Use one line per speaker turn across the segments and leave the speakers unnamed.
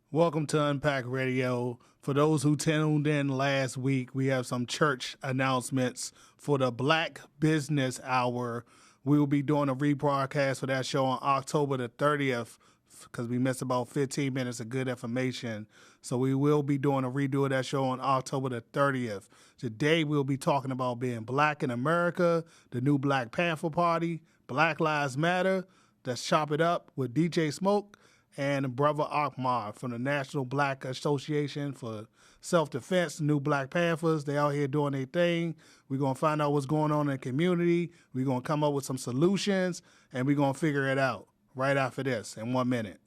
Welcome to Unpacked Radio. For those who tuned in last week, we have some church announcements for the Black Business Hour. We will be doing a rebroadcast for that show on October the 30th because we missed about 15 minutes of good information. So we will be doing a redo of that show on October the 30th. Today we'll be talking about being black in America, the new Black Panther Party, Black Lives Matter. Let's chop it up with DJ Smoke and Brother Akmar from the National Black Association for Self-Defense, New Black Panthers. They out here doing their thing. We're going to find out what's going on in the community. We're going to come up with some solutions, and we're going to figure it out right after this in 1 minute.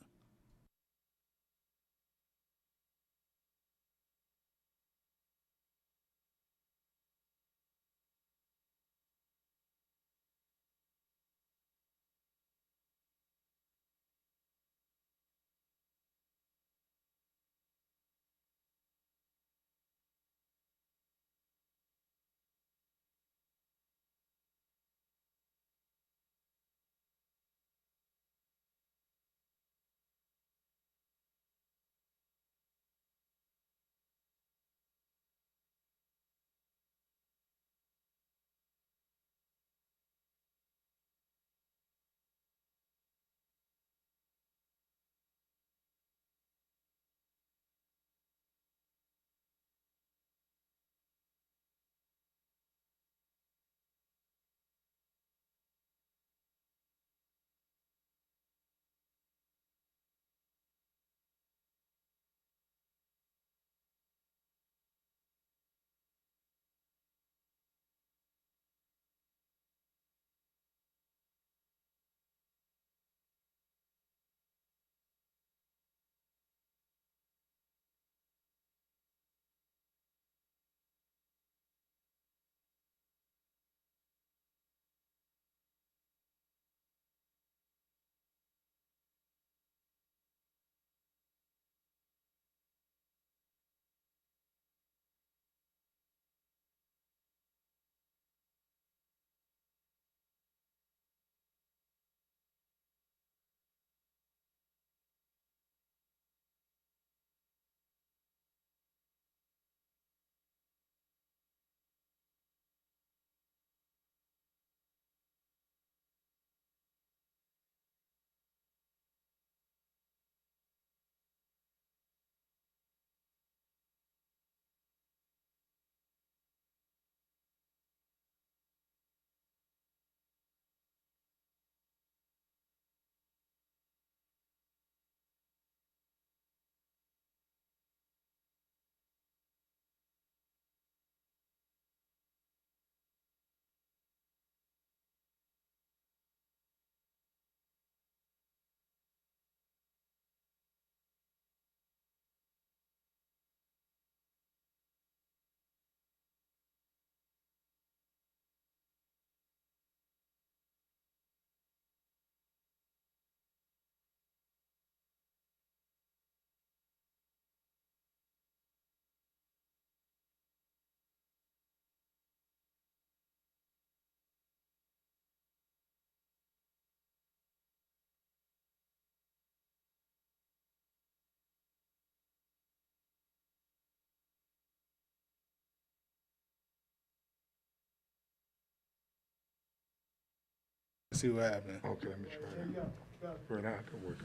Let's see what happens.
Okay, let me try that. Right now, it work.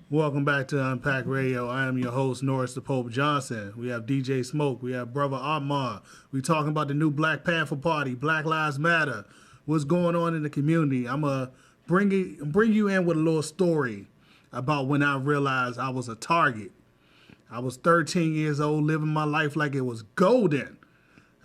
Welcome back to Unpacked Radio. I am your host, Norris the Pope Johnson. We have DJ Smoke. We have Brother Akmar. We talking about the new Black Panther Party, Black Lives Matter. What's going on in the community? I'm going to bring you in with a little story about when I realized I was a target. I was 13 years old, living my life like it was golden.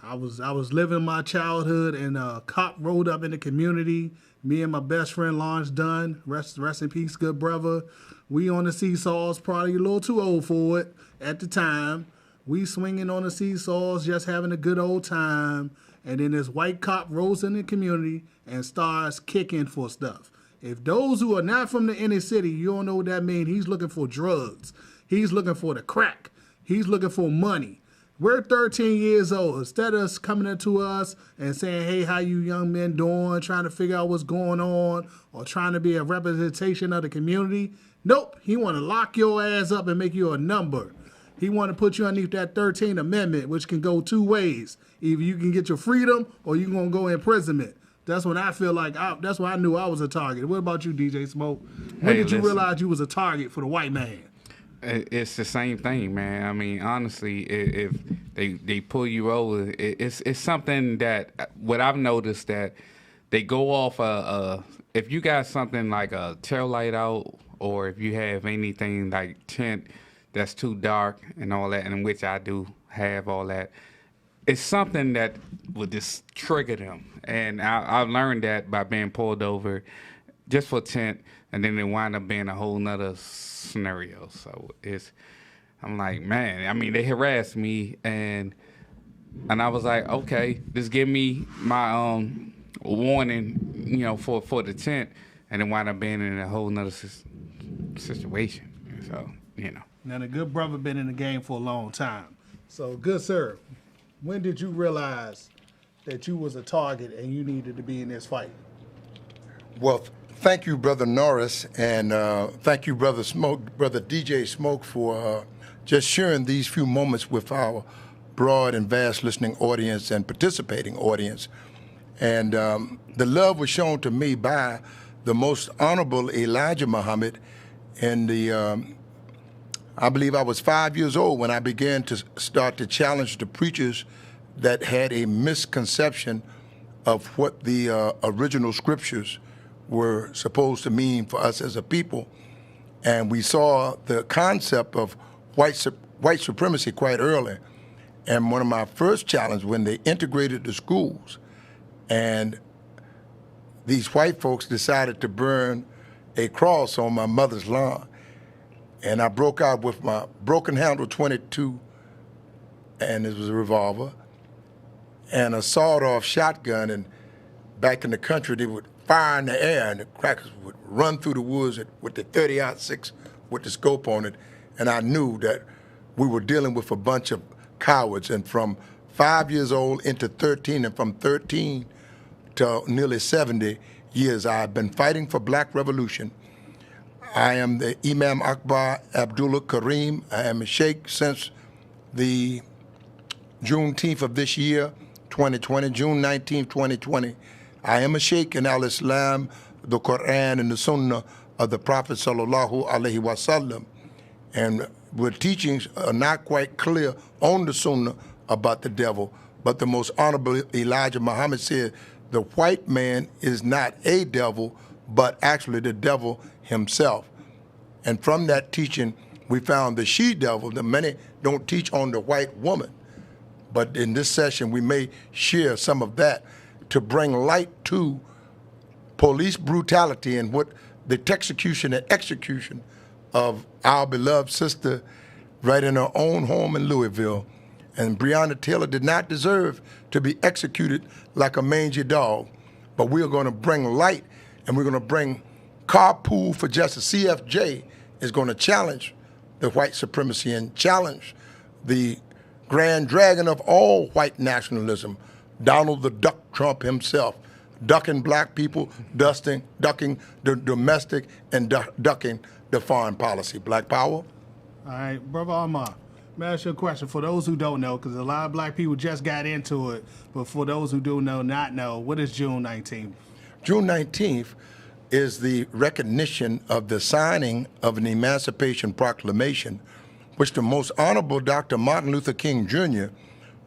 I was living my childhood, and a cop rolled up in the community. Me and my best friend, Lawrence Dunn, rest in peace, good brother. We on the seesaws, probably a little too old for it at the time. We swinging on the seesaws, just having a good old time. And then this white cop rolls in the community and starts kicking for stuff. If those who are not from the inner city, you don't know what that means. He's looking for drugs. He's looking for the crack. He's looking for money. We're 13 years old. Instead of us coming into us and saying, hey, how you young men doing, trying to figure out what's going on, or trying to be a representation of the community, nope, he want to lock your ass up and make you a number. He want to put you underneath that 13th Amendment, which can go two ways. Either you can get your freedom or you're going to go imprisonment. That's when I feel like, that's when I knew I was a target. What about you, DJ Smoke? When did you realize you was a target for the white man?
It's the same thing, man. I mean, honestly, if they pull you over, it's something that what I've noticed that they go off if you got something like a tail light out, or if you have anything like tint that's too dark and all that, and which I do have all that, it's something that would just trigger them. And I've learned that by being pulled over just for tint, and then it wind up being a whole nother scenario. So I'm like, man, I mean, they harassed me, and I was like, okay, just give me my warning, for the tint, and it wind up being in a whole nother situation. So,
Now, the good brother been in the game for a long time. So, good sir, when did you realize that you was a target and you needed to be in this fight?
Well, thank you, Brother Norris, and thank you, Brother DJ Smoke, for just sharing these few moments with our broad and vast listening audience and participating audience. And the love was shown to me by the Most Honorable Elijah Muhammad in I believe I was 5 years old when I began to start to challenge the preachers that had a misconception of what the original scriptures were supposed to mean for us as a people. And we saw the concept of white supremacy quite early. And one of my first challenges, when they integrated the schools and these white folks decided to burn a cross on my mother's lawn, and I broke out with my broken handle .22, and it was a revolver, and a sawed-off shotgun. And back in the country, they would fire in the air, and the crackers would run through the woods with the 30-06 with the scope on it. And I knew that we were dealing with a bunch of cowards. And from 5 years old into 13, and from 13 to nearly 70 years, I have been fighting for black revolution. I am the Imam Akbar Abdullah Kareem. I am a sheikh since the Juneteenth of this year, 2020, June 19th, 2020. I am a sheikh in al-Islam, the Quran, and the Sunnah of the Prophet sallallahu alaihi wasallam. And our teachings are not quite clear on the Sunnah about the devil, but the Most Honorable Elijah Muhammad said the white man is not a devil, but actually the devil himself. And from that teaching, we found the she-devil that many don't teach on the white woman. But in this session, we may share some of that to bring light to police brutality and what the execution and execution of our beloved sister right in her own home in Louisville. And Breonna Taylor did not deserve to be executed like a mangy dog. But we are going to bring light, and we're going to bring Carpool for Justice. CFJ is going to challenge the white supremacy and challenge the grand dragon of all white nationalism, Donald the Duck Trump himself, ducking black people, ducking the domestic, and ducking the foreign policy. Black power.
All right, Brother Amar, let me ask you a question. For those who don't know, because a lot of black people just got into it, but for those who do not know, what is June 19th?
June 19th is the recognition of the signing of an Emancipation Proclamation, which the Most Honorable Dr. Martin Luther King Jr.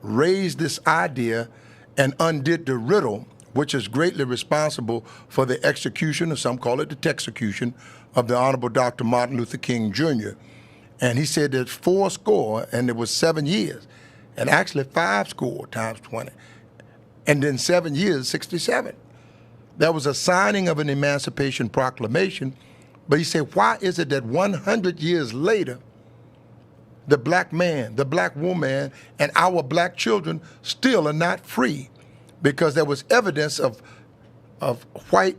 raised this idea and undid the riddle, which is greatly responsible for the execution, or some call it the texecution, of the Honorable Dr. Martin Luther King Jr. And he said there's 80, and it was 7 years, and actually 50 times 20, and then 7 years, 67. There was a signing of an Emancipation Proclamation, but he said, why is it that 100 years later, the black man, the black woman, and our black children still are not free? Because there was evidence of white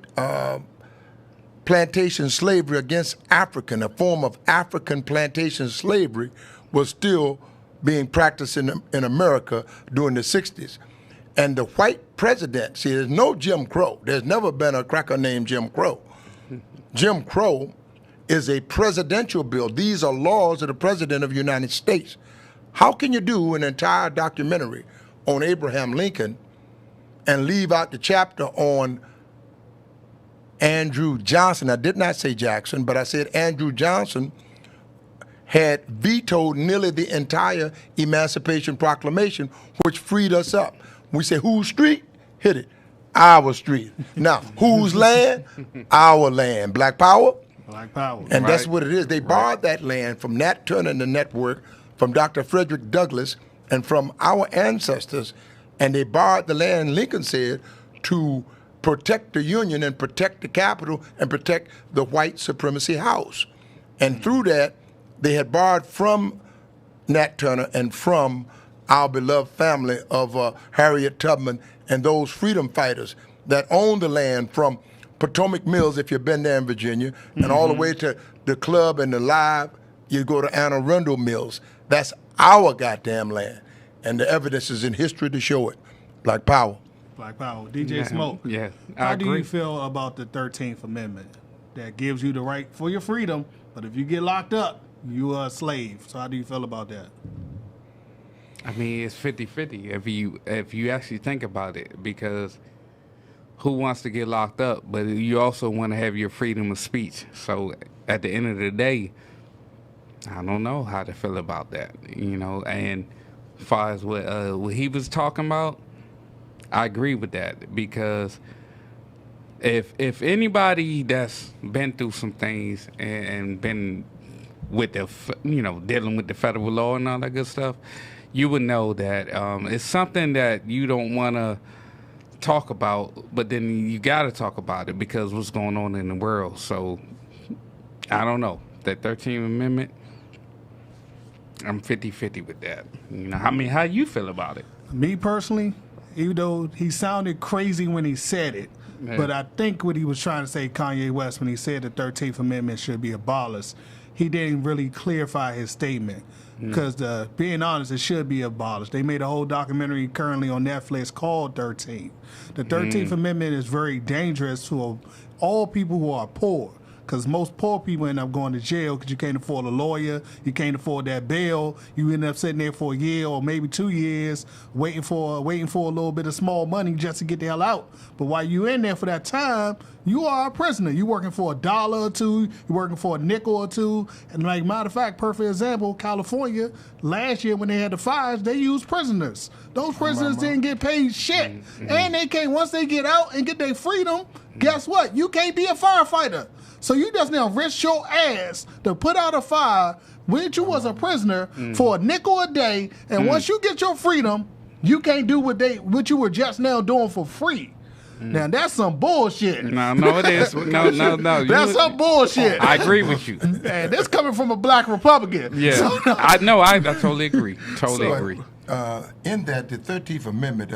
plantation slavery against African, a form of African plantation slavery was still being practiced in America during the 60s. And the white president, see, there's no Jim Crow. There's never been a cracker named Jim Crow. Jim Crow is a presidential bill. These are laws of the President of the United States. How can you do an entire documentary on Abraham Lincoln and leave out the chapter on Andrew Johnson? I did not say Jackson, but I said Andrew Johnson had vetoed nearly the entire Emancipation Proclamation, which freed us up. We say, whose street? Hit it. Our street. Now, whose land? Our land. Black power?
Black power.
And that's what it is. They borrowed that land from Nat Turner and the Network, from Dr. Frederick Douglass, and from our ancestors. And they borrowed the land, Lincoln said, to protect the Union and protect the Capitol and protect the white supremacy house. And through that, they had borrowed from Nat Turner and from our beloved family of Harriet Tubman and those freedom fighters that owned the land from Potomac Mills, if you've been there in Virginia, and all the way to the club and the live, you go to Anne Arundel Mills. That's our goddamn land. And the evidence is in history to show it. Black power.
Black power. DJ Smoke.
Yeah,
How do you feel about the 13th Amendment that gives you the right for your freedom, but if you get locked up, you are a slave? So how do you feel about that?
I mean, it's 50-50 if you actually think about it, because who wants to get locked up? But you also want to have your freedom of speech. So at the end of the day, I don't know how to feel about that, you know. And as far as what he was talking about, I agree with that, because if anybody that's been through some things and been with the, you know, dealing with the federal law and all that good stuff, you would know that it's something that you don't want to talk about, but then you got to talk about it because what's going on in the world. So I don't know. That 13th Amendment, I'm 50-50 with that. You know, I mean, how you feel about it?
Me personally, even though he sounded crazy when he said it, but I think what he was trying to say, Kanye West, when he said the 13th Amendment should be abolished, he didn't really clarify his statement. Because being honest, it should be abolished. They made a whole documentary currently on Netflix called 13. The 13th Amendment is very dangerous to all people who are poor. Because most poor people end up going to jail because you can't afford a lawyer, you can't afford that bail. You end up sitting there for a year or maybe 2 years waiting for a little bit of small money just to get the hell out. But while you're in there for that time, you are a prisoner. You're working for $1 or $2, you're working for a nickel or $2. And like matter of fact, perfect example, California, last year when they had the fires, they used prisoners. Those prisoners didn't get paid shit. And they can't, once they get out and get their freedom, guess what? You can't be a firefighter. So you just now risk your ass to put out a fire when you was a prisoner for a nickel a day, and once you get your freedom, you can't do what you were just now doing for free. Now that's some bullshit.
No, it is. No.
That's some bullshit.
I agree with you.
And this coming from a black Republican.
Yeah,
So,
I know. I totally agree. Totally agree.
In that, the 13th Amendment,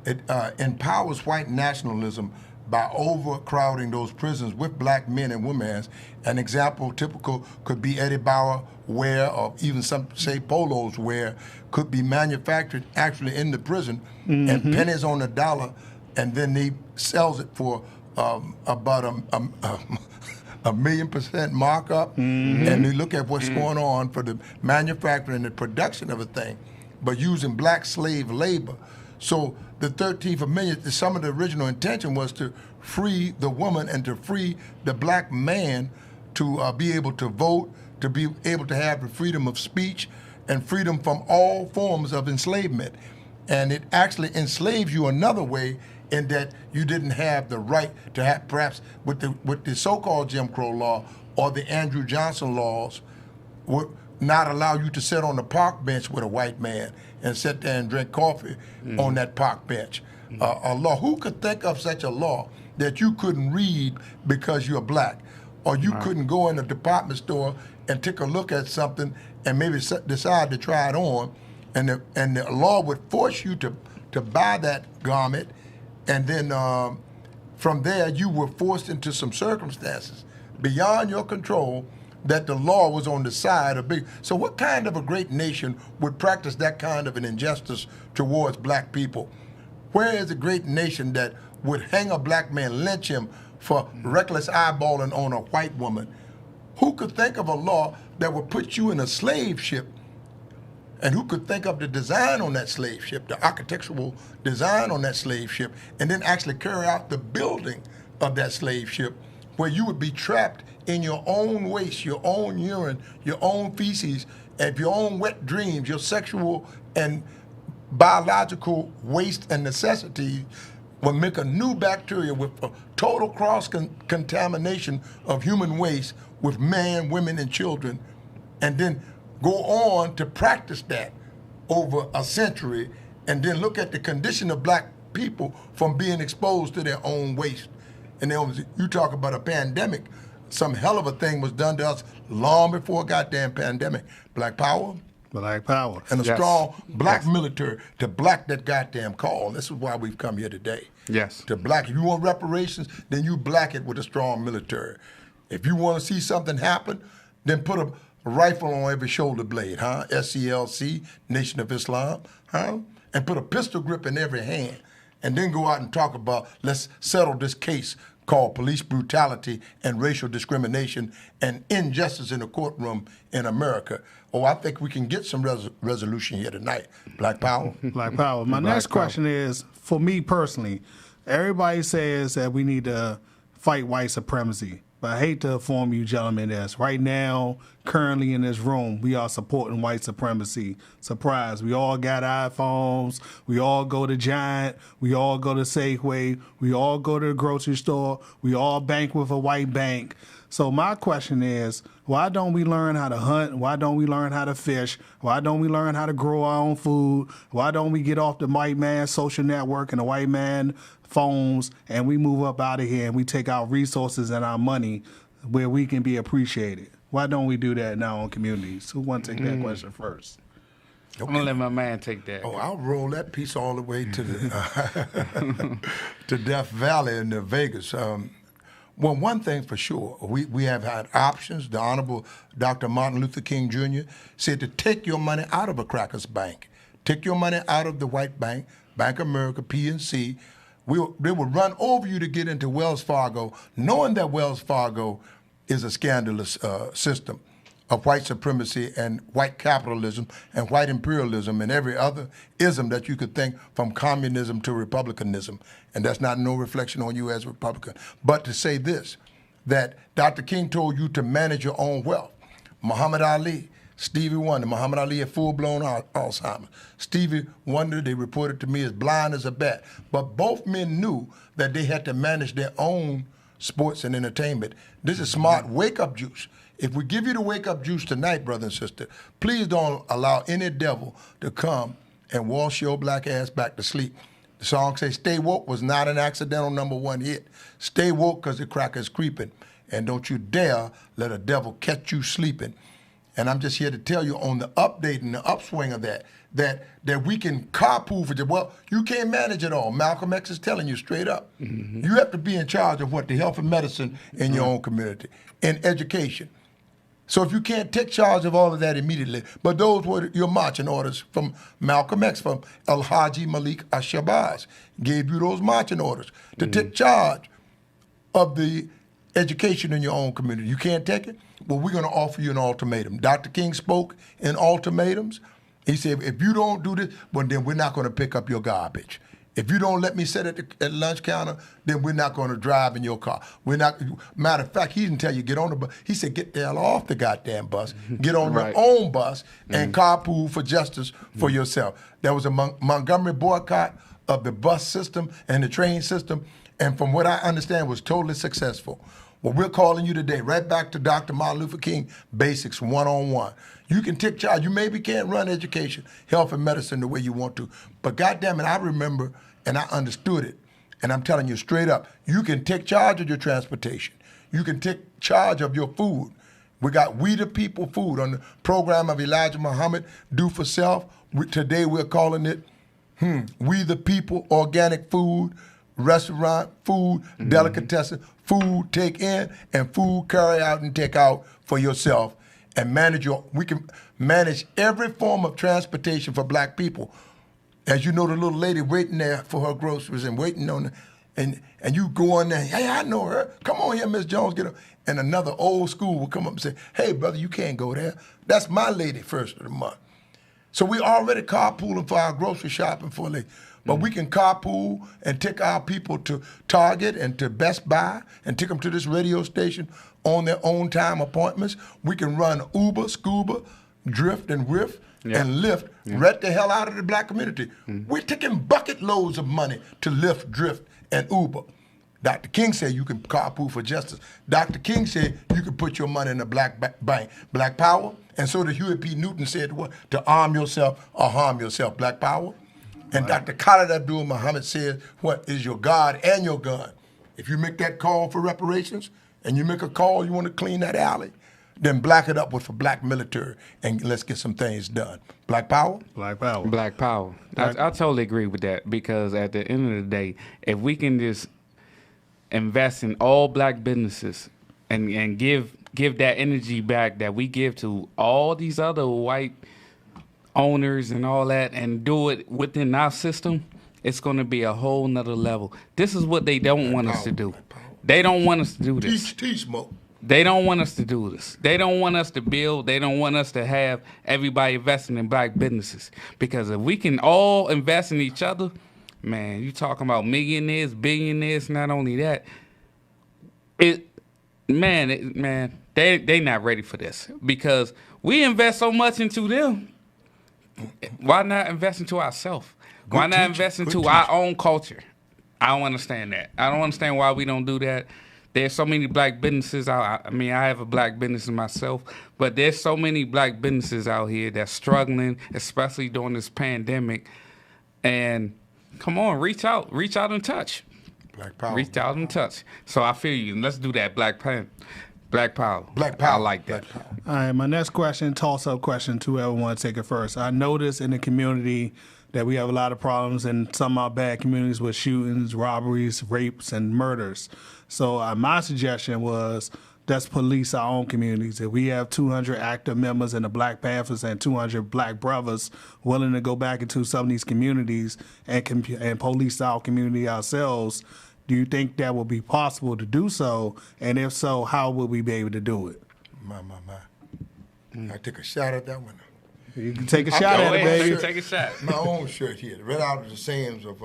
it empowers white nationalism by overcrowding those prisons with black men and women. An example typical could be Eddie Bauer wear, or even some say polos wear, could be manufactured actually in the prison and pennies on the dollar, and then he sells it for about a 1,000,000% markup. And you look at what's going on for the manufacturing and the production of a thing, but using black slave labor. So the 13th Amendment, some of the original intention was to free the woman and to free the black man to be able to vote, to be able to have the freedom of speech and freedom from all forms of enslavement. And it actually enslaves you another way, in that you didn't have the right to have, perhaps with the so-called Jim Crow law or the Andrew Johnson laws, would not allow you to sit on the park bench with a white man and sit there and drink coffee on that park bench. A law, who could think of such a law that you couldn't read because you're black, or you couldn't go in a department store and take a look at something and maybe decide to try it on, and the law would force you to buy that garment, and then from there you were forced into some circumstances beyond your control that the law was on the side of big. So what kind of a great nation would practice that kind of an injustice towards black people? Where is a great nation that would hang a black man, lynch him for reckless eyeballing on a white woman? Who could think of a law that would put you in a slave ship? And who could think of the design on that slave ship, the architectural design on that slave ship, and then actually carry out the building of that slave ship, where you would be trapped in your own waste, your own urine, your own feces, and your own wet dreams, your sexual and biological waste and necessity will make a new bacteria with a total cross-contamination of human waste with men, women, and children, and then go on to practice that over a century, and then look at the condition of black people from being exposed to their own waste. And then you talk about a pandemic, some hell of a thing was done to us long before a goddamn pandemic. Black power.
Black power.
And a strong black military to black that goddamn call. This is why we've come here today.
Yes.
To black. If you want reparations, then you black it with a strong military. If you want to see something happen, then put a rifle on every shoulder blade, huh? SCLC, Nation of Islam, huh? And put a pistol grip in every hand. And then go out and talk about, let's settle this case called police brutality and racial discrimination and injustice in the courtroom in America. Oh, I think we can get some resolution here tonight. Black power.
Black power. My next question is, for me personally, everybody says that we need to fight white supremacy. But I hate to inform you gentlemen this. Right now, currently in this room, we are supporting white supremacy. Surprise, we all got iPhones. We all go to Giant. We all go to Safeway. We all go to the grocery store. We all bank with a white bank. So my question is, why don't we learn how to hunt? Why don't we learn how to fish? Why don't we learn how to grow our own food? Why don't we get off the white man social network and the white man phones, and we move up out of here and we take our resources and our money where we can be appreciated? Why don't we do that in our own communities? Who wants to take that question first?
Okay. I'm gonna let my man take that.
Oh, I'll roll that piece all the way to the to Death Valley in Vegas. Well, one thing for sure, we have had options. The Honorable Dr. Martin Luther King Jr. said to take your money out of a Crackers Bank. Take your money out of the white bank, Bank of America, PNC. They would run over you to get into Wells Fargo, knowing that Wells Fargo is a scandalous system of white supremacy and white capitalism and white imperialism and every other ism that you could think, from communism to republicanism. And that's not no reflection on you as a Republican. But to say this, that Dr. King told you to manage your own wealth. Muhammad Ali, Stevie Wonder. Muhammad Ali had full-blown Alzheimer's. Stevie Wonder, they reported to me, is blind as a bat. But both men knew that they had to manage their own sports and entertainment. This is smart wake-up juice. If we give you the wake-up juice tonight, brother and sister, please don't allow any devil to come and wash your black ass back to sleep. The song says, "Stay woke" was not an accidental #1 hit. Stay woke because the cracker is creeping. And don't you dare let a devil catch you sleeping. And I'm just here to tell you on the update and the upswing of that we can carpool for, well, you can't manage it all. Malcolm X is telling you straight up. Mm-hmm. You have to be in charge of what? The health and medicine in your own community, in education. So if you can't take charge of all of that immediately, but those were your marching orders from Malcolm X, from El-Haji Malik Al-Shabazz, gave you those marching orders to take charge of the education in your own community. You can't take it? Well, we're going to offer you an ultimatum. Dr. King spoke in ultimatums. He said, if you don't do this, well, then we're not going to pick up your garbage. If you don't let me sit at the lunch counter, then we're not going to drive in your car. We're not. Matter of fact, he didn't tell you get on the bus. He said get the hell off the goddamn bus. Get on your own bus and carpool for justice for yourself. There was a Montgomery boycott of the bus system and the train system, and from what I understand, was totally successful. Well, we're calling you today, right back to Dr. Martin Luther King Basics 101. You can take charge. You maybe can't run education, health, and medicine the way you want to, but goddamn it, I remember and I understood it. And I'm telling you straight up, you can take charge of your transportation. You can take charge of your food. We got We the People food on the program of Elijah Muhammad, Do for Self. Today we're calling it We the People Organic Food, restaurant, food, delicatessen, food take in, and food carry out and take out for yourself. And we can manage every form of transportation for black people. As you know, the little lady waiting there for her groceries and waiting on the, and you go in there, hey, I know her. Come on here, Miss Jones, get her. And another old school will come up and say, hey, brother, you can't go there. That's my lady first of the month. So we already carpooling for our grocery shopping for a lady. But we can carpool and take our people to Target and to Best Buy and take them to this radio station on their own time appointments. We can run Uber, Scuba, Drift, and Riff and Lyft right the hell out of the black community. We're taking bucket loads of money to Lyft, Drift, and Uber. Dr. King said you can carpool for justice. Dr. King said you can put your money in a black bank. Black power. And so did Huey P. Newton said what? To arm yourself or harm yourself. Black power. And Dr. Khalid Abdul Muhammad said, what is your God and your gun? If you make that call for reparations and you make a call, you want to clean that alley, then black it up with a black military and let's get some things done. Black power?
Black power.
Black power. I totally agree with that because at the end of the day, if we can just invest in all black businesses and give that energy back that we give to all these other white owners and all that and do it within our system, it's going to be a whole nother level. This is what they don't want us to do. They don't want us to do this.
Teach, Smoke.
They don't want us to do this. They don't want us to build. They don't want us to have everybody investing in black businesses. Because if we can all invest in each other, man, you talking about millionaires, billionaires, not only that, they not ready for this. Because we invest so much into them. Why not invest into ourselves? Why not invest into our own culture? I don't understand that. I don't understand why we don't do that. There's so many black businesses out. I mean, I have a black business myself, but there's so many black businesses out here that's struggling, especially during this pandemic. And come on, reach out and touch.
Black power.
Reach out and touch. So I feel you. Let's do that. Black power. Black power. I like that.
All right, my next question, toss-up question to whoever want to take it first. I noticed in the community that we have a lot of problems in some of our bad communities with shootings, robberies, rapes, and murders. So my suggestion was let's police our own communities. If we have 200 active members in the Black Panthers and 200 black brothers willing to go back into some of these communities and police our community ourselves, do you think that will be possible to do so? And if so, how will we be able to do it?
My. I took a shot at that one.
You can take a shot at it, baby.
Take a shot.
My own shirt here, read out of the sayings of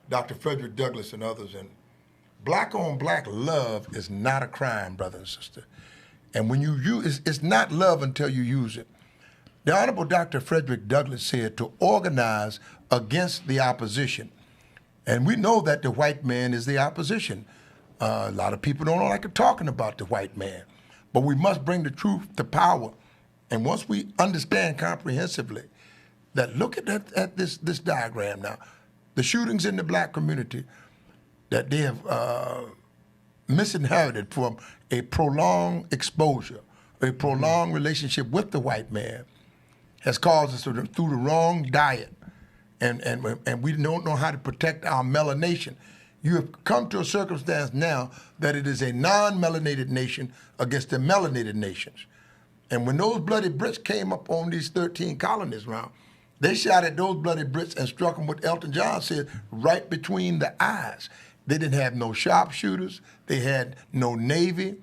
Dr. Frederick Douglass and others. And black on black love is not a crime, brother and sister. And when you use it's not love until you use it. The Honorable Dr. Frederick Douglass said to organize against the opposition. And we know that the white man is the opposition. A lot of people don't like talking about the white man. But we must bring the truth to power. And once we understand comprehensively that, look at this diagram now, the shootings in the black community that they have misinherited from a prolonged exposure, a prolonged relationship with the white man has caused us through the wrong diet. And we don't know how to protect our melanation. You have come to a circumstance now that it is a non-melanated nation against the melanated nations. And when those bloody Brits came up on these 13 colonies around, they shot at those bloody Brits and struck them what Elton John said, right between the eyes. They didn't have no sharpshooters. They had no Navy.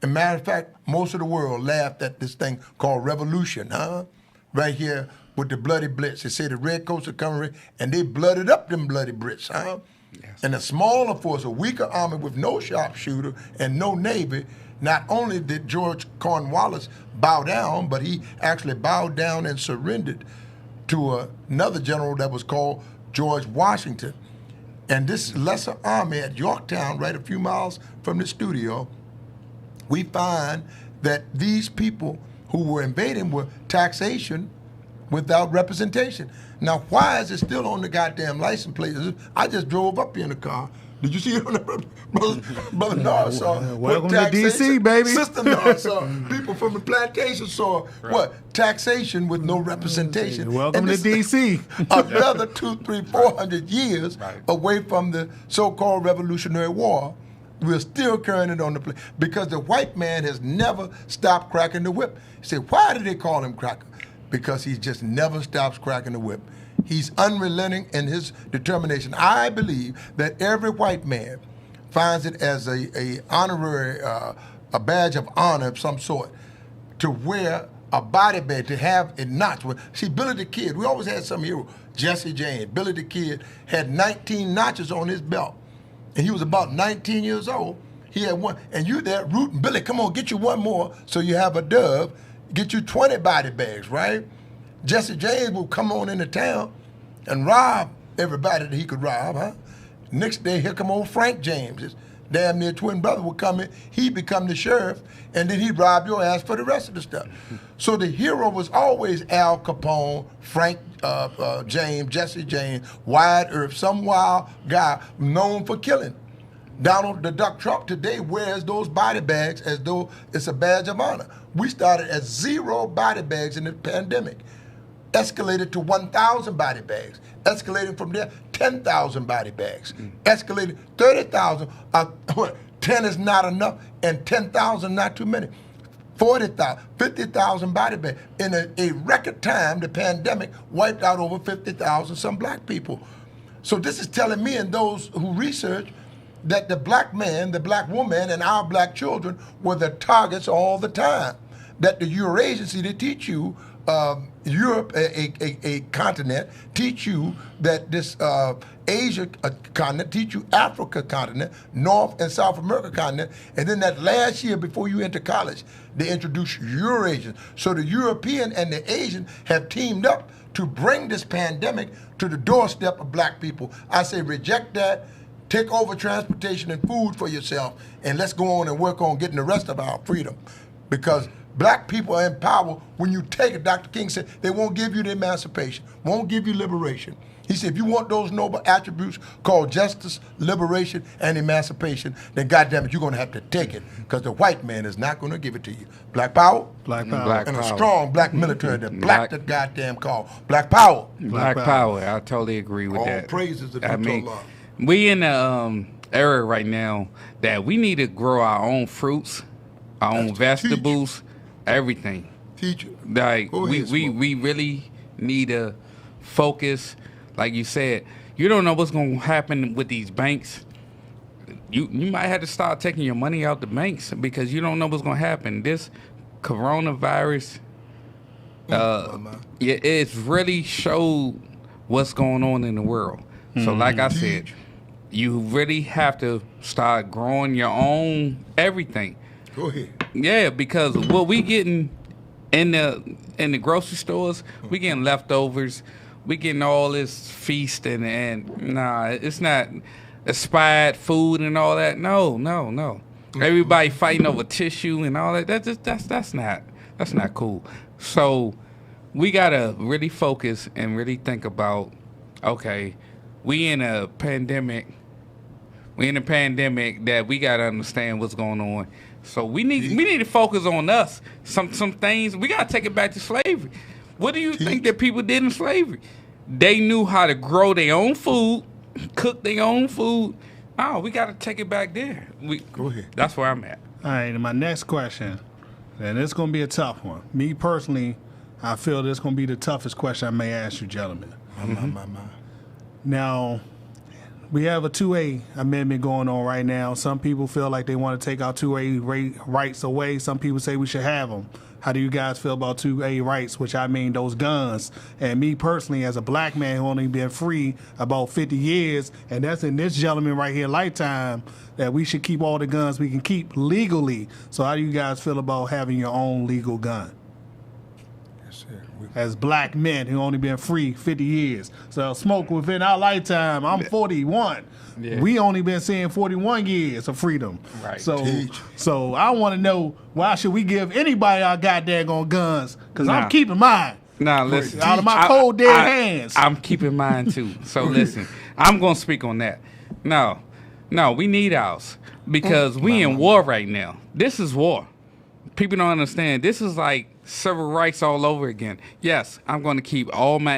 As a matter of fact, most of the world laughed at this thing called revolution, right here with the bloody Blitz. They say the redcoats are coming, and they blooded up them bloody Brits, Yes. And a smaller force, a weaker army with no sharpshooter and no Navy. Not only did George Cornwallis bow down, but he actually bowed down and surrendered to another general that was called George Washington. And this lesser army at Yorktown, right a few miles from the studio, we find that these people who were invading were taxation without representation. Now, why is it still on the goddamn license plate? I just drove up here in the car Did you see it on the Brother Norris saw?
Welcome to D.C., baby.
Sister Norris saw. People from the plantation saw what? Taxation with no representation.
Welcome to D.C.
Another 200, 300, 400 years away from the so-called Revolutionary War. We're still carrying it on the plate because the white man has never stopped cracking the whip. You say, why do they call him cracker? Because he just never stops cracking the whip. He's unrelenting in his determination. I believe that every white man finds it as a honorary, a badge of honor of some sort to wear a body bag, to have a notch. See, Billy the Kid, we always had some hero, Jesse James. Billy the Kid had 19 notches on his belt. And he was about 19 years old. He had one, and you there rooting, Billy, come on, get you one more so you have a dove. Get you 20 body bags, right? Jesse James will come on into town and rob everybody that he could rob, huh? Next day, here come old Frank James. His damn near twin brother would come in. He'd become the sheriff, and then he'd rob your ass for the rest of the stuff. So the hero was always Al Capone, Frank James, Jesse James, Wyatt Earp, some wild guy known for killing. Donald the Duck Trump today wears those body bags as though it's a badge of honor. We started at 0 body bags in the pandemic, escalated to 1,000 body bags, escalated from there 10,000 body bags, escalated 30,000. 10 is not enough, and 10,000 not too many. 40,000, 50,000 body bags. In a record time, the pandemic wiped out over 50,000 some black people. So this is telling me and those who research that the black man, the black woman, and our black children were the targets all the time. That the Euragency, they teach you, Europe, a continent, teach you that this Asia continent, teach you Africa continent, North and South America continent, and then that last year before you enter college, they introduce Eurasian. So the European and the Asian have teamed up to bring this pandemic to the doorstep of black people. I say reject that. Take over transportation and food for yourself, and let's go on and work on getting the rest of our freedom. Because black people are in power. When you take it, Dr. King said, they won't give you the emancipation, won't give you liberation. He said, if you want those noble attributes called justice, liberation, and emancipation, then goddamn it, you're going to have to take it, because the white man is not going to give it to you. Black power?
Black power.
Black
and
power.
A strong black military that black the goddamn call. Black power.
Black power. I totally agree with
All
that.
praises to Allah.
We in the era right now that we need to grow our own fruits, our own vegetables, everything.
Teach it.
Like we really need to focus. Like you said, you don't know what's gonna happen with these banks. You might have to start taking your money out the banks because you don't know what's gonna happen. This coronavirus, it's really showed what's going on in the world. So like I said, you really have to start growing your own everything.
Go ahead.
Yeah, because what we getting in the grocery stores, we getting leftovers, we getting all this feast and nah, it's not expired food and all that. No. Everybody fighting over tissue and all that. That's not cool. So we gotta really focus and really think about, okay, we in a pandemic that we gotta understand what's going on. So we need to focus on us. Some things we gotta take it back to slavery. What do you think that people did in slavery? They knew how to grow their own food, cook their own food. Oh, we gotta take it back there.
Go ahead.
That's where I'm at.
All right, and my next question, and it's going to be a tough one. Me personally, I feel this is going to be the toughest question I may ask you, gentlemen.
My.
Now, we have a 2A amendment going on right now. Some people feel like they want to take our 2A rights away. Some people say we should have them. How do you guys feel about 2A rights, which I mean those guns? And me personally, as a black man who only been free about 50 years, and that's in this gentleman right here lifetime, that we should keep all the guns we can keep legally. So how do you guys feel about having your own legal gun?
Yes, sir.
As black men who only been free 50 years. So Smoke, within our lifetime, I'm 41. Yeah. We only been seeing 41 years of freedom.
Right.
So I want to know, why should we give anybody our goddamn guns? Because I'm keeping mine.
Nah, listen.
Out of my cold dead hands.
I'm keeping mine too. So listen, I'm going to speak on that. No, No, we need ours because we in war right now. This is war. People don't understand. This is like civil rights all over again. Yes, I'm going to keep all my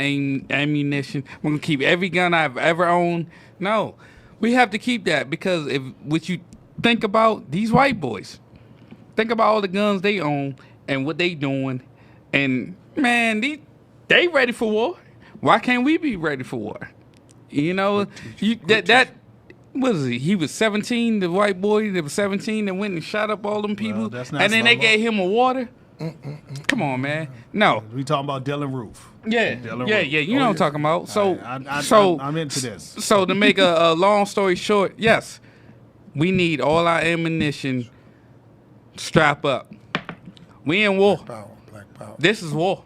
ammunition. I'm going to keep every gun I've ever owned. No, we have to keep that because if what you think about these white boys, think about all the guns they own and what they doing, and man, they ready for war. Why can't we be ready for war? You know, that what is he? He was 17, the white boy that was 17 that went and shot up all them people, and then they gave him a water. Come on, man. No.
We talking about Dylan Roof.
Yeah,
Dylan
yeah.
Roof.
You know what I'm talking about. So,
I'm into this.
So to make a long story short, yes, we need all our ammunition. Strap up. We in war.
Black power.
This is war.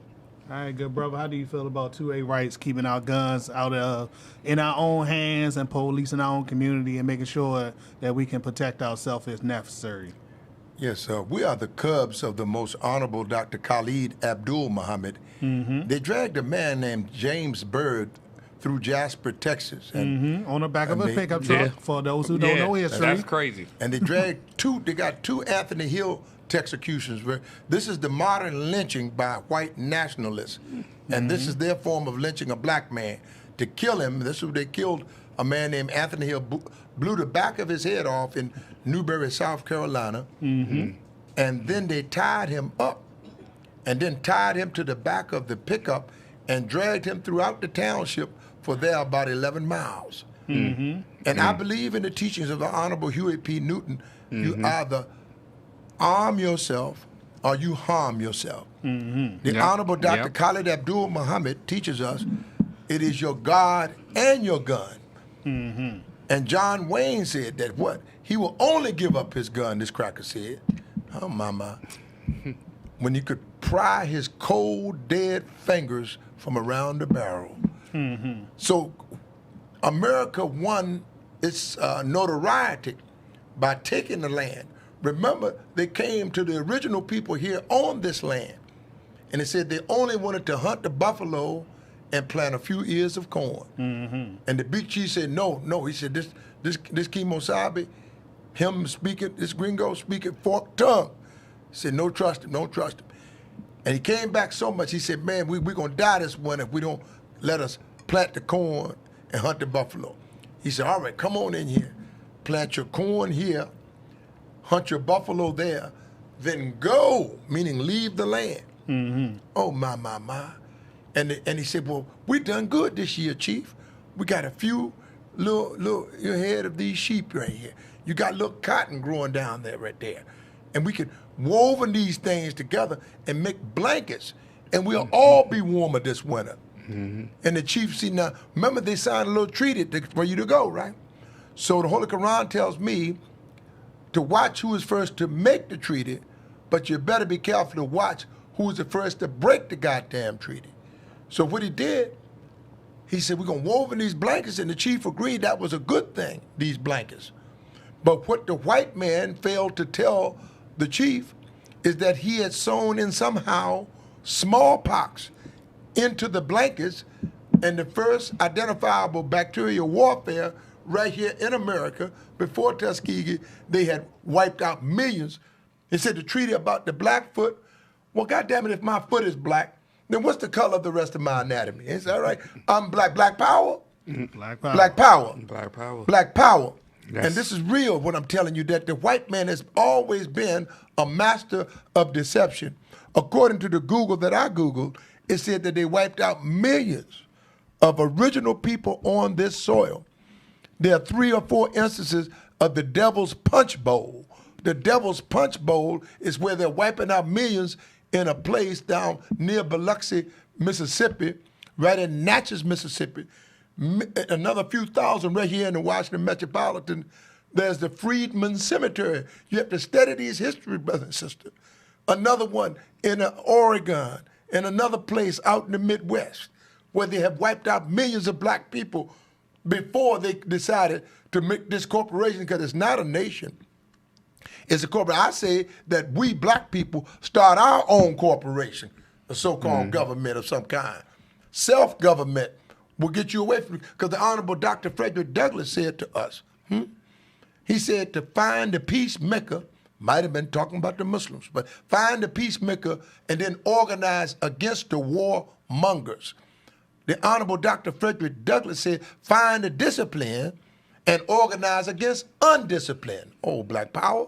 All right, good brother. How do you feel about 2A rights, keeping our guns out of in our own hands and policing our own community and making sure that we can protect ourselves if necessary?
Yes, we are the cubs of the most honorable Dr. Khalid Abdul Muhammad. Mm-hmm. They dragged a man named James Byrd through Jasper, Texas. And
on the back of a pickup truck, for those who don't know history.
That's crazy.
And they got two Anthony Hill executions. This is the modern lynching by white nationalists. And this is their form of lynching a black man. To kill him, this is they killed a man named Anthony Hill, blew the back of his head off in Newberry, South Carolina. And then they tied him up and then tied him to the back of the pickup and dragged him throughout the township for there about 11 miles. And I believe in the teachings of the Honorable Huey P. Newton. You either arm yourself or you harm yourself. The Honorable Dr. Khalid Abdul Muhammad teaches us it is your God and your gun. And John Wayne said that what? He will only give up his gun, this cracker said. Oh, mama. When he could pry his cold, dead fingers from around the barrel. So America won its notoriety by taking the land. Remember, they came to the original people here on this land, and they said they only wanted to hunt the buffalo and plant a few ears of corn. And the big chief said, no. He said, this Kemosabe, him speaking, this gringo speaking forked tongue. He said, don't trust him. And he came back so much, he said, man, we're going to die this one if we don't let us plant the corn and hunt the buffalo. He said, all right, come on in here. Plant your corn here, hunt your buffalo there, then go, meaning leave the land. Oh, my. And he said, well, we done good this year, Chief. We got a few little head of these sheep right here. You got little cotton growing down there right there. And we could woven these things together and make blankets, and we'll all be warmer this winter. And the chief said, now, remember they signed a little treaty for you to go, right? So the Holy Quran tells me to watch who is first to make the treaty, but you better be careful to watch who is the first to break the goddamn treaty. So what he did, he said, we're going to woven these blankets, and the chief agreed that was a good thing, these blankets. But what the white man failed to tell the chief is that he had sewn in somehow smallpox into the blankets, and the first identifiable bacterial warfare right here in America, before Tuskegee, they had wiped out millions. He said the treaty about the black foot, well, goddamn it, if my foot is black, then what's the color of the rest of my anatomy? Is that right? I'm black. Black power?
Black power.
Black power.
Black power.
Black power.
Yes.
And this is real, what I'm telling you, that the white man has always been a master of deception. According to the Google that I Googled, it said that they wiped out millions of original people on this soil. There are 3 or 4 instances of the Devil's Punch Bowl. The Devil's Punch Bowl is where they're wiping out millions in a place down near Biloxi, Mississippi, right in Natchez, Mississippi. Another few thousand right here in the Washington Metropolitan. There's the Freedman Cemetery. You have to study these history, brother and sister. Another one in Oregon, and another place out in the Midwest, where they have wiped out millions of black people before they decided to make this corporation, because it's not a nation. It's a corporation. I say that we black people start our own corporation, a so-called government of some kind. Self-government will get you away from it, because the Honorable Dr. Frederick Douglass said to us, He said to find the peacemaker, might have been talking about the Muslims, but find the peacemaker and then organize against the warmongers. The Honorable Dr. Frederick Douglass said, find the discipline and organize against undiscipline. Oh, Black Power.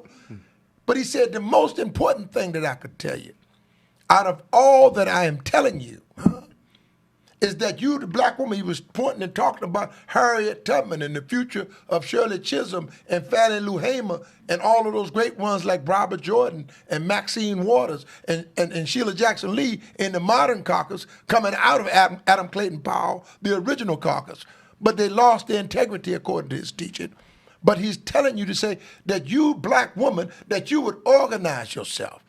But he said the most important thing that I could tell you, out of all that I am telling you, is that you, the black woman, he was pointing and talking about Harriet Tubman and the future of Shirley Chisholm and Fannie Lou Hamer and all of those great ones like Barbara Jordan and Maxine Waters and Sheila Jackson Lee in the modern caucus coming out of Adam Clayton Powell, the original caucus. But they lost their integrity according to his teaching. But he's telling you to say that you, black woman, that you would organize yourself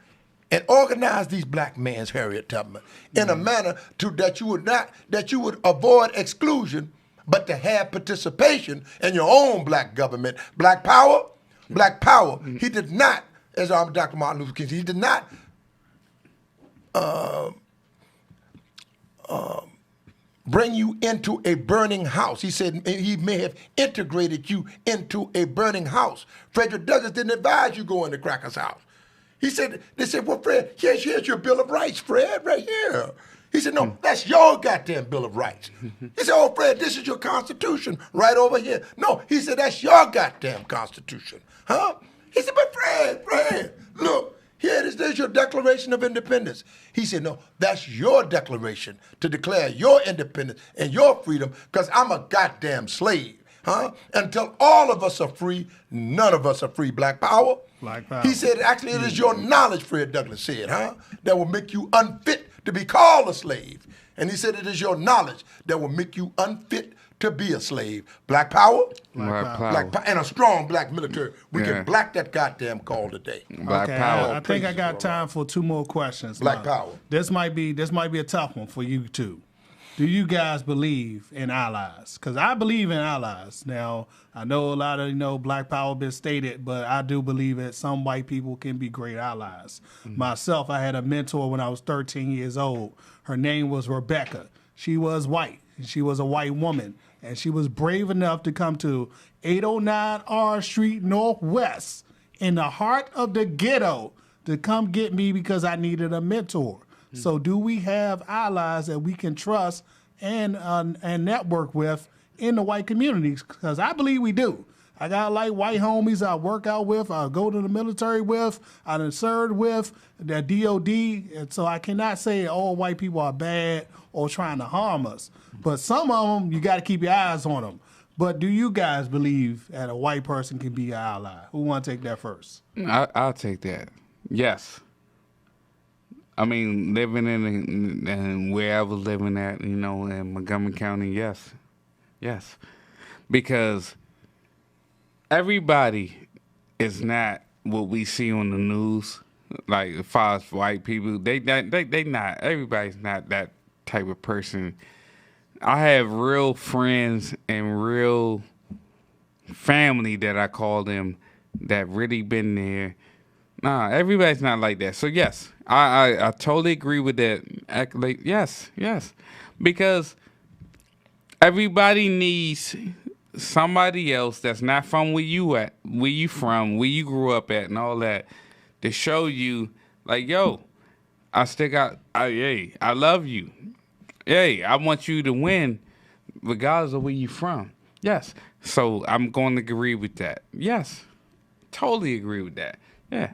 and organize these black men's, Harriet Tubman, in a manner that you would avoid exclusion, but to have participation in your own black government. Black power. He did not, as Dr. Martin Luther King, he did not bring you into a burning house. He said he may have integrated you into a burning house. Frederick Douglass didn't advise you go into Cracker's house. He said, they said, well, Fred, here's your Bill of Rights, Fred, right here. He said, no, that's your goddamn Bill of Rights. He said, oh, Fred, this is your Constitution right over here. No, he said, that's your goddamn Constitution. Huh? He said, but Fred, look, here it is, there's your Declaration of Independence. He said, no, that's your declaration to declare your independence and your freedom because I'm a goddamn slave. Huh? Until all of us are free, none of us are free. Black power. Black power. He said, actually, it is your knowledge, Fred Douglass said, that will make you unfit to be called a slave. And he said, it is your knowledge that will make you unfit to be a slave. Black power. Black power. And a strong black military. We can black that goddamn call today.
Black power. I think I got time for 2 more questions.
Black power.
This might be a tough one for you two. Do you guys believe in allies? Because I believe in allies. Now, I know a lot of, black power been stated, but I do believe that some white people can be great allies. Myself, I had a mentor when I was 13 years old. Her name was Rebecca. She was white. She was a white woman. And she was brave enough to come to 809 R Street Northwest in the heart of the ghetto to come get me because I needed a mentor. So do we have allies that we can trust and network with in the white communities? Because I believe we do. I got like white homies I work out with, I go to the military with, I done served with, the DOD. And so I cannot say all white people are bad or trying to harm us. But some of them, you got to keep your eyes on them. But do you guys believe that a white person can be an ally? Who want to take that first?
I'll take that. Yes. I mean, living in where I was living at, in Montgomery County, yes. Because everybody is not what we see on the news. Like, as far as white people, they not. Everybody's not that type of person. I have real friends and real family that I call them that really been there. Nah, everybody's not like that. So yes, I totally agree with that. Like, yes, because everybody needs somebody else that's not from where you at, where you from, where you grew up at, and all that, to show you, like, yo, I still got, hey, I love you. Hey, I want you to win, regardless of where you from. Yes, so I'm going to agree with that. Yes, totally agree with that. Yeah.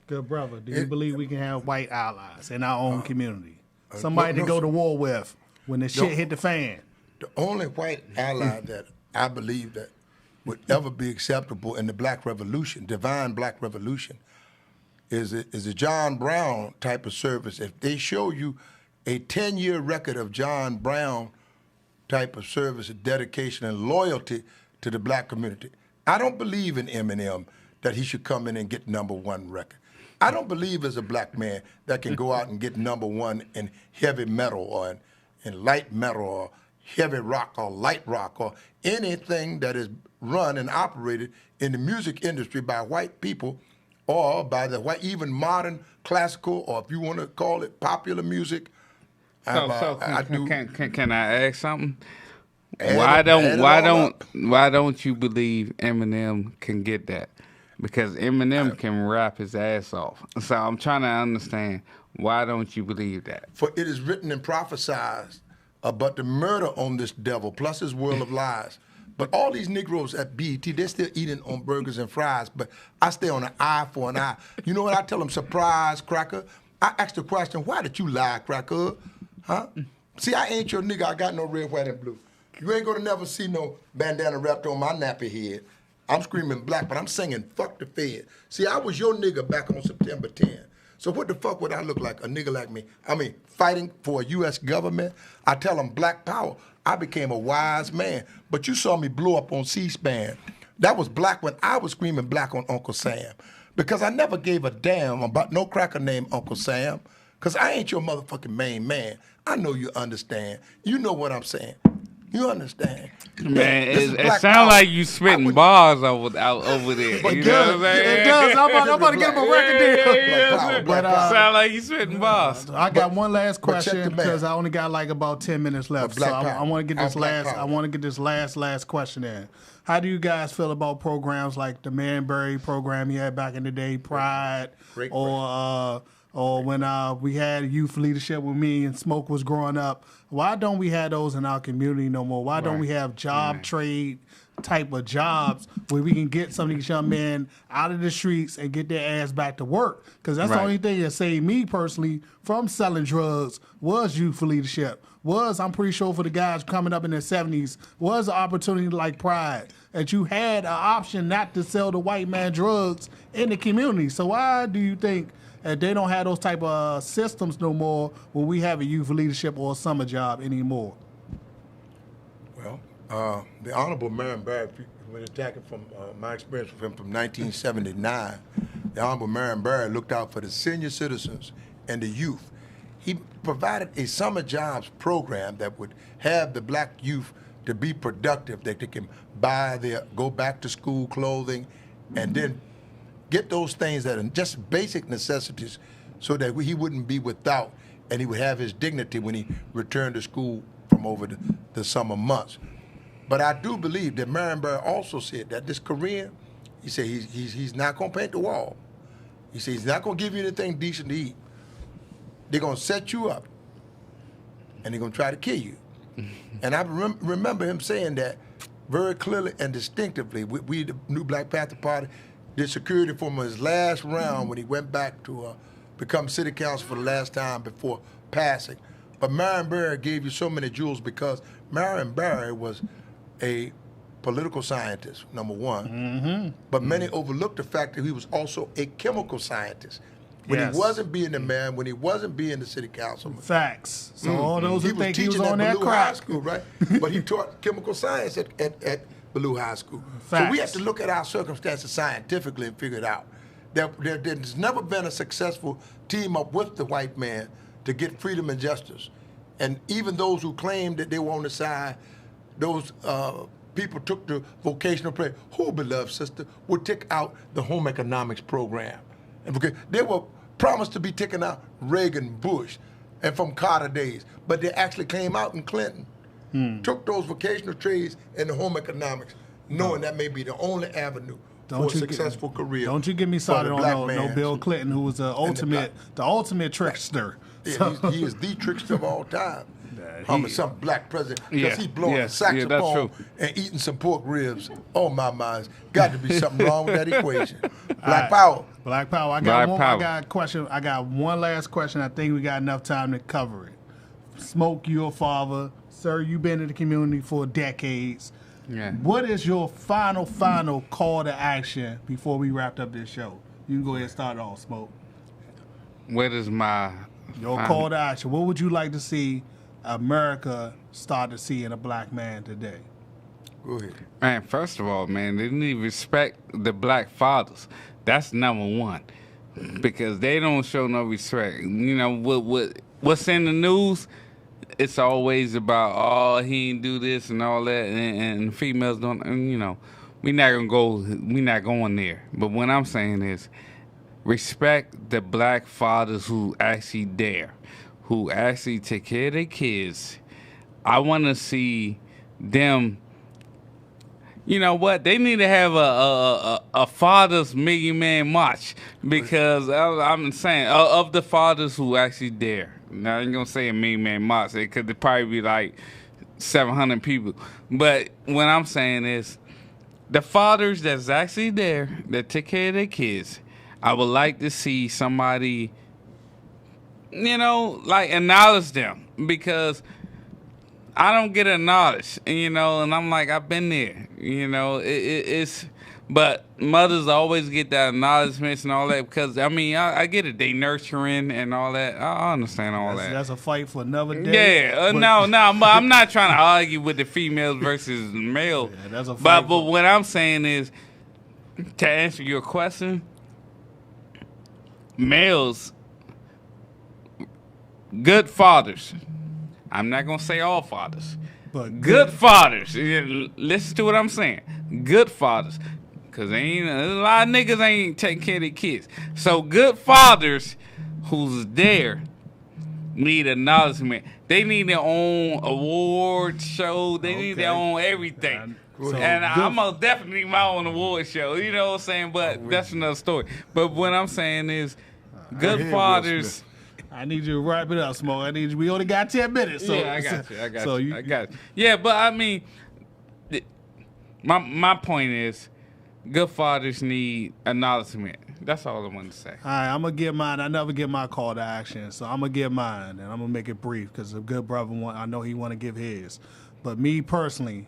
Good brother. Do you believe we can have white allies in our own community? Somebody to go to war with when the shit hit the fan.
The only white ally that I believe that would ever be acceptable in the Black Revolution, divine Black Revolution, is a John Brown type of service. If they show you a 10-year record of John Brown type of service, dedication, and loyalty to the black community, I don't believe in Eminem that he should come in and get #1 record. I don't believe as a black man that can go out and get #1 in heavy metal or in light metal or heavy rock or light rock or anything that is run and operated in the music industry by white people or by the white, even modern classical, or if you want to call it popular music.
Can I ask something? Why don't you believe Eminem can get that? Because Eminem can rap his ass off. So I'm trying to understand, why don't you believe that?
For it is written and prophesied about the murder on this devil, plus his world of lies. But all these Negroes at BET, they're still eating on burgers and fries, but I stay on an eye for an eye. You know what I tell them? Surprise, cracker. I ask the question, why did you lie, cracker? Huh? See, I ain't your nigga. I got no red, white, and blue. You ain't gonna never see no bandana wrapped on my nappy head. I'm screaming black, but I'm singing fuck the Fed. See, I was your nigga back on September 10. So what the fuck would I look like, a nigga like me? I mean, fighting for a U.S. government? I tell them black power. I became a wise man. But you saw me blow up on C-SPAN. That was black when I was screaming black on Uncle Sam. Because I never gave a damn about no cracker named Uncle Sam. Because I ain't your motherfucking main man. I know you understand. You know what I'm saying. You understand?
Man, it sounds like you spitting bars over there.
But
you know what I'm saying?
It does. I'm about to give him a record deal.
But sound like you spitting bars.
I got one last question because I only got like about 10 minutes left. So I want to get this last. I want to get this last question in. How do you guys feel about programs like the Manbury program you had back in the day, Pride, or when we had youth leadership with me and Smoke was growing up? Why don't we have those in our community no more? Why don't we have job trade type of jobs where we can get some of these young men out of the streets and get their ass back to work? Because that's the only thing that saved me personally from selling drugs was youth leadership. I'm pretty sure for the guys coming up in their 70s, was an opportunity like Pride, that you had an option not to sell the white man drugs in the community. So why do you think they don't have those type of systems no more when we have a youth leadership or a summer job anymore?
Well, the Honorable Marion Barrett, when attacking from my experience with him from 1979, the Honorable Marion Barrett looked out for the senior citizens and the youth. He provided a summer jobs program that would have the black youth to be productive, that they can buy their go back to school clothing, and then get those things that are just basic necessities so that he wouldn't be without, and he would have his dignity when he returned to school from over the summer months. But I do believe that Marion Barrett also said that this Korean, he said he's not going to paint the wall. He said he's not going to give you anything decent to eat. They're going to set you up, and they're going to try to kill you. And I remember him saying that very clearly and distinctively. We the New Black Panther Party, did security for him in his last round when he went back to become city council for the last time before passing. But Marion Barrett gave you so many jewels because Marion Barrett was a political scientist, number one. But many overlooked the fact that he was also a chemical scientist. When he wasn't being the mayor, when he wasn't being the city councilman.
Facts. So all those who think he was on
at
that
Ballou
crack.
High School, right? But he taught chemical science at Ballou High School.
Facts.
So we have to look at our circumstances scientifically and figure it out. There's never been a successful team up with the white man to get freedom and justice. And even those who claimed that they were on the side, those people took the vocational prayer. Who, beloved sister, would take out the home economics program? And because they were promised to be taken out Reagan, Bush, and from Carter days, but they actually came out in Clinton, took those vocational trades and the home economics, knowing that may be the only avenue for a successful career.
Don't you get me started on no Bill Clinton, who was the ultimate trickster.
Yeah, he is the trickster of all time. Some black president, because he's blowing a saxophone and eating some pork ribs. Oh, my mind. Got to be something wrong with that equation. Black power.
Black power. I got a question. I got one last question. I think we got enough time to cover it. Smoke, your father. Sir, you've been in the community for decades.
Yeah.
What is your final call to action before we wrap up this show? You can go ahead and start off, Smoke.
What is
your call to action? What would you like to see America start to see in a black man today?
Go ahead.
Man, first of all, man, they need to respect the black fathers. That's number one. Because they don't show no respect. You know, what's in the news, it's always about, oh, he didn't do this and all that, and females don't, and, you know, we're not going there. But what I'm saying is, respect the black fathers who actually there, who actually take care of their kids. I want to see them. You know what? They need to have a fathers Million Man March, because I'm saying of the fathers who actually there. Now I ain't gonna say a Million Man March, because there probably be like 700 people. But what I'm saying is, the fathers that's actually there that take care of their kids, I would like to see somebody, like acknowledge them, because I don't get acknowledged, and I'm like, I've been there, it's, but mothers always get that acknowledgments and all that, because, I get it, they nurturing and all that, I understand all that.
That's a fight for another day.
Yeah, no, but I'm not trying to argue with the females versus male,
yeah, that's a fight
but what I'm saying is, to answer your question, males, good fathers, I'm not going to say all fathers,
but
good fathers. Listen to what I'm saying. Good fathers. Because a lot of niggas ain't taking care of their kids. So good fathers who's there need acknowledgement. They need their own award show. They need their own everything. And I'm most definitely my own award show. You know what I'm saying? But that's another story. But what I'm saying is, good fathers.
I need you to wrap it up, Smoke. We only got 10 minutes. So,
yeah, I got you. I got you. Yeah, but my point is, good fathers need acknowledgement. That's all I want to say.
All right, I'm going to get mine. I never get my call to action, so I'm going to get mine, and I'm going to make it brief, because a good brother, I know he want to give his. But me personally,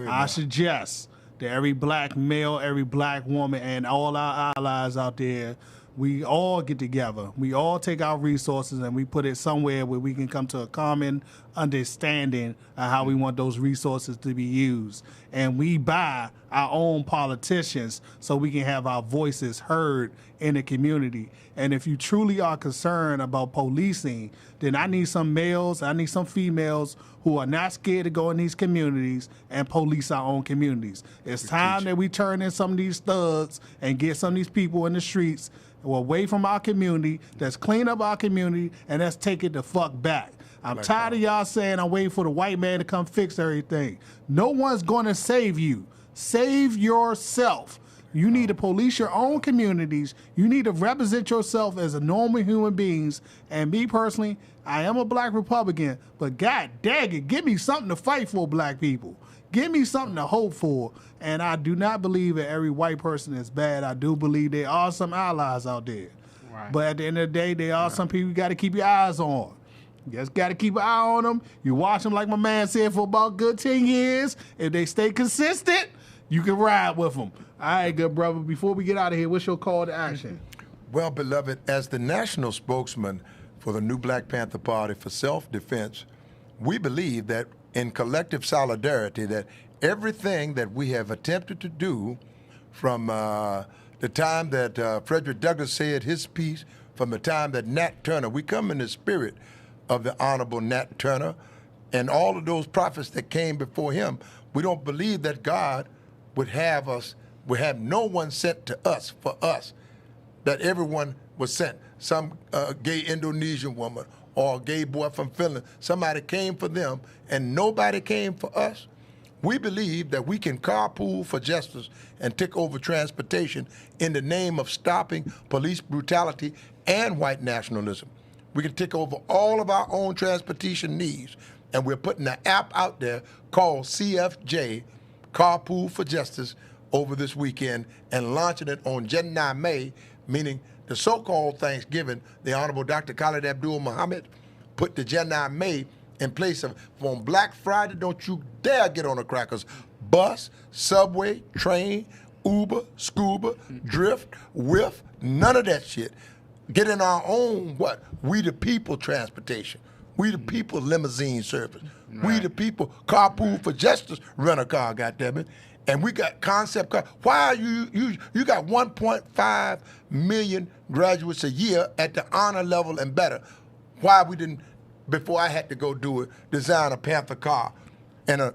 I suggest that every black male, every black woman, and all our allies out there, we all get together. We all take our resources and we put it somewhere where we can come to a common understanding of how we want those resources to be used. And we buy our own politicians so we can have our voices heard in the community. And if you truly are concerned about policing, then I need some males, I need some females who are not scared to go in these communities and police our own communities. It's time that we turn in some of these thugs and get some of these people in the streets away from our community, let's clean up our community, and let's take it the fuck back. I'm tired of y'all saying I'm waiting for the white man to come fix everything. No one's going to save you. Save yourself. You need to police your own communities. You need to represent yourself as a normal human beings. And me personally, I am a black Republican, but god dang it, give me something to fight for, black people. Give me something to hope for. And I do not believe that every white person is bad. I do believe there are some allies out there. Right. But at the end of the day, there are some people you got to keep your eyes on. You just got to keep an eye on them. You watch them, like my man said, for about good 10 years. If they stay consistent, you can ride with them. All right, good brother. Before we get out of here, what's your call to action?
Well, beloved, as the national spokesman for the new Black Panther Party for self-defense, we believe that in collective solidarity, that everything that we have attempted to do from the time that Frederick Douglass said his piece, from the time that Nat Turner, we come in the spirit of the Honorable Nat Turner and all of those prophets that came before him. We don't believe that God would have no one sent to us for us, that everyone was sent. Some gay Indonesian woman or a gay boy from Finland, somebody came for them and nobody came for us. We believe that we can carpool for justice and take over transportation in the name of stopping police brutality and white nationalism. We can take over all of our own transportation needs, and we're putting an app out there called CFJ, Carpool for Justice, over this weekend and launching it on Jannah May, meaning the so-called Thanksgiving. The Honorable Dr. Khalid Abdul Muhammad put the Jannah May in place of, on Black Friday, don't you dare get on the crackers. Bus, subway, train, Uber, scuba, drift, whiff, none of that shit. Get in our own, we the people transportation. We the people limousine service. Right. We the people carpool for justice, rent a car, goddammit. And we got concept car. Why are you got 1.5 million graduates a year at the honor level and better? Why we didn't, before I had to go do it, design a Panther car and a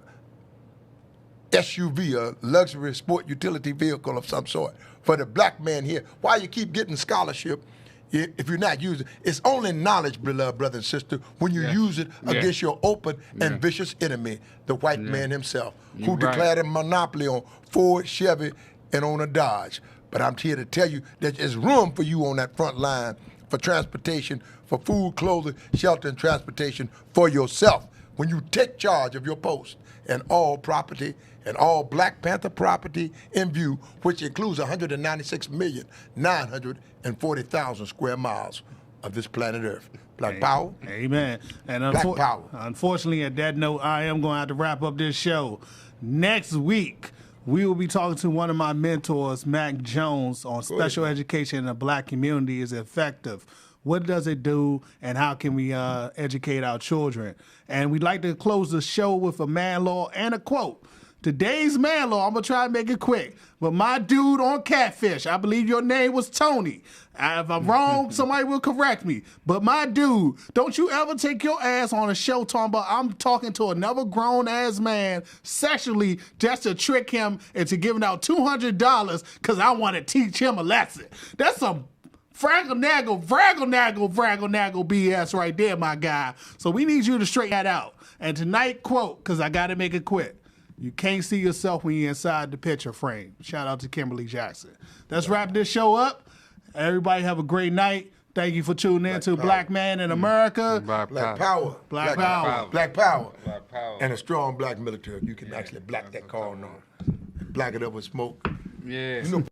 SUV, a luxury sport utility vehicle of some sort for the black man here? Why you keep getting scholarship if you're not using it. It's only knowledge, beloved brother and sister, when you use it against your open and vicious enemy, the white man himself, who declared a monopoly on Ford, Chevy, and on a Dodge. But I'm here to tell you that there's room for you on that front line for transportation, for food, clothing, shelter, and transportation for yourself. When you take charge of your post and all property and all Black Panther property in view, which includes 196,940,000 square miles of this planet Earth. Black power.
Amen. And
Black power.
Unfortunately, at that note, I am going to have to wrap up this show. Next week, we will be talking to one of my mentors, Mac Jones, on special education in the Black community is effective. What does it do, and how can we educate our children? And we'd like to close the show with a man law and a quote. Today's man law, I'm going to try and make it quick, but my dude on Catfish, I believe your name was Tony. If I'm wrong, somebody will correct me. But my dude, don't you ever take your ass on a show talking about I'm talking to another grown-ass man sexually just to trick him into giving out $200 because I want to teach him a lesson. That's some fraggle-naggle BS right there, my guy. So we need you to straighten that out. And tonight, quote, because I got to make it quick. You can't see yourself when you're inside the picture frame. Shout out to Kimberly Jackson. Let's wrap this show up. Everybody have a great night. Thank you for tuning in to Black Man in America.
Black power.
Black power.
Black power. And a strong black military. You can actually black that car on. Black it up with smoke.
Yeah.
You know,